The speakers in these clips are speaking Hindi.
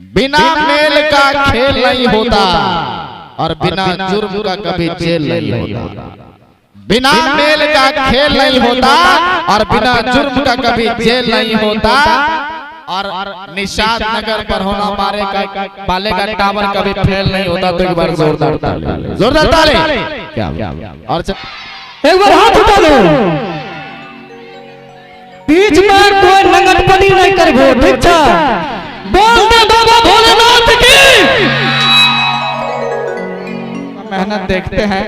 बिना मेल का खेल नहीं होता और बिना जुर्म का कभी जेल नहीं होता। बिना मेल का खेल नहीं होता और बिना जुर्म का कभी जेल नहीं होता। और निशाद नगर पर होना बाले का टावर कभी फेल नहीं होता। तो एक बार जोरदार ताली, जोरदार ताली। क्या और एक बार हाथ उठा लो। बीच में कोई नंगनपनी नहीं करबो, ठीक है? बोल दे बाबा भोलेनाथ की। मेहनत देखते हैं,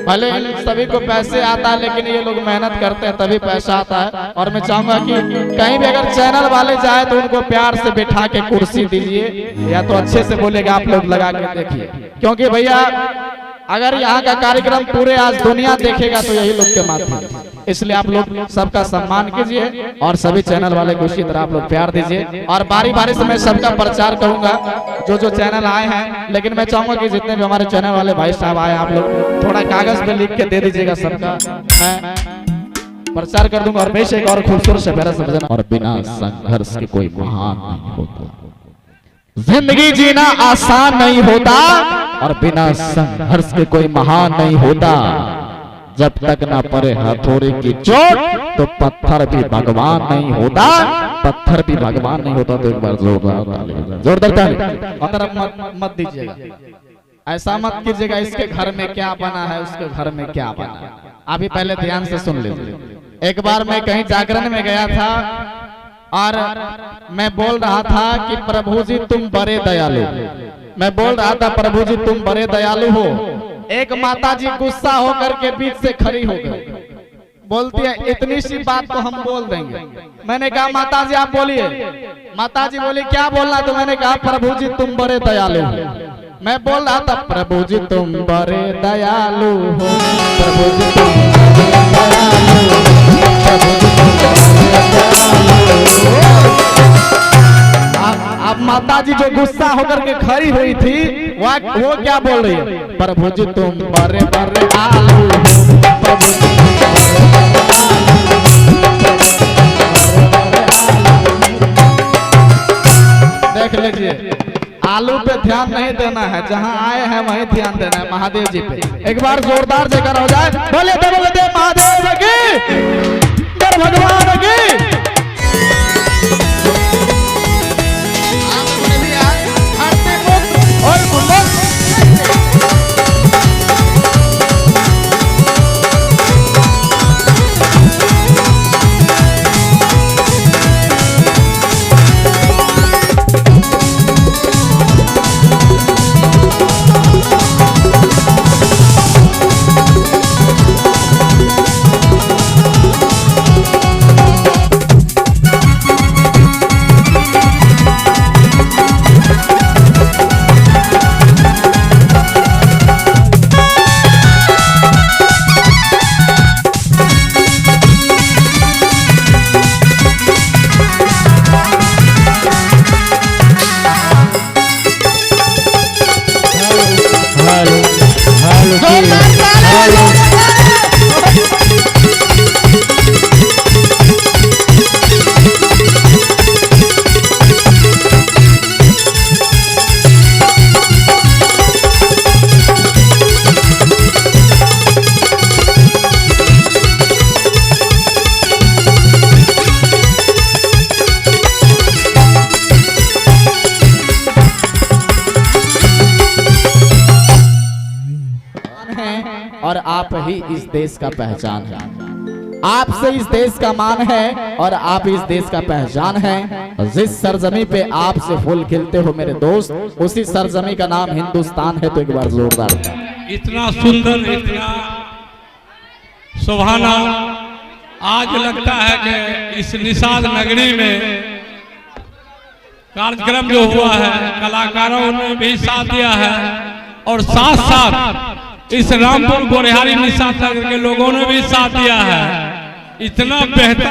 भले सभी को पैसे आता है लेकिन ये लोग मेहनत करते हैं तभी पैसा आता है। और मैं चाहूंगा कि कहीं भी अगर चैनल वाले जाए तो उनको प्यार से बिठा के कुर्सी दीजिए, या तो अच्छे से बोलेगा आप लोग लगा के देखिए। क्योंकि भैया अगर यहाँ का कार्यक्रम पूरे आज दुनिया देखेगा तो यही लोग के माध्यम से, इसलिए आप लोग सबका सम्मान कीजिए और सभी चैनल वाले को इसी तरह आप लोग प्यार दीजिए। और बारी बारी से मैं सबका प्रचार करूंगा जो चैनल आए हैं, लेकिन मैं चाहूंगा कि जितने भी हमारे चैनल वाले भाई साहब आए आप लोग थोड़ा कागज पे लिख के दे दीजिएगा, सबका मैं प्रचार कर दूंगा। और बेशक और खूबसूरत से प्यारा सा भजन। और बिना संघर्ष के कोई महान नहीं होता, जिंदगी जीना आसान नहीं होता और बिना संघर्ष के कोई महान नहीं होता। जब तक ना पड़े हथौड़े की चोट तो पत्थर भी भगवान नहीं होता, पत्थर भी भगवान नहीं होता। तो एक बार जोरदार ताली मत दीजिएगा, ऐसा मत कीजिएगा इसके घर में क्या बना है उसके घर में क्या बना है। अभी पहले ध्यान से सुन लीजिए। एक बार मैं कहीं जागरण में गया था और मैं बोल रहा था कि प्रभु जी तुम बड़े दयालु, मैं बोल रहा था प्रभु जी तुम बड़े दयालु हो। एक माता जी गुस्सा होकर के बीच से खड़ी हो गई, बोलती है इतनी सी बात तो हम बोल देंगे। मैंने कहा माता जी आप बोलिए। माता जी बोली क्या बोलना? तो मैंने कहा प्रभु जी तुम बड़े दयालु हो। मैं बोल रहा था प्रभु जी तुम बड़े दयालु हो, प्रभु जी तुम बड़े दयालु हो, प्रभु जी तुम अब माता जी जो गुस्सा होकर के खड़ी हुई थी वो क्या बोल रही है? प्रभु जी तुम बड़े बड़े आलू हो, प्रभु जी देख लीजिए। आलू पे ध्यान नहीं देना है, जहां आए हैं वहीं ध्यान देना है, महादेव जी पे। एक बार जोरदार जयकार हो जाए, बोले दे महादेव की, भगवान की। और आप ही इस देश का पहचान है, आपसे इस देश का मान है और आप इस देश का पहचान है। जिस सरजमी पे आपसे फूल खिलते हो मेरे दोस्त, उसी सरजमी का नाम हिंदुस्तान है। तो एक बार जोरदार। इतना सुंदर, इतना सुहाना आज लगता है कि इस निषाद नगरी में कार्यक्रम जो हुआ है, कलाकारों ने भी साथ दिया है और साथ साथ इस रामपुर गोरिहारी निषाद नगर के लोगों ने भी साथ दिया है। इतना बेहतर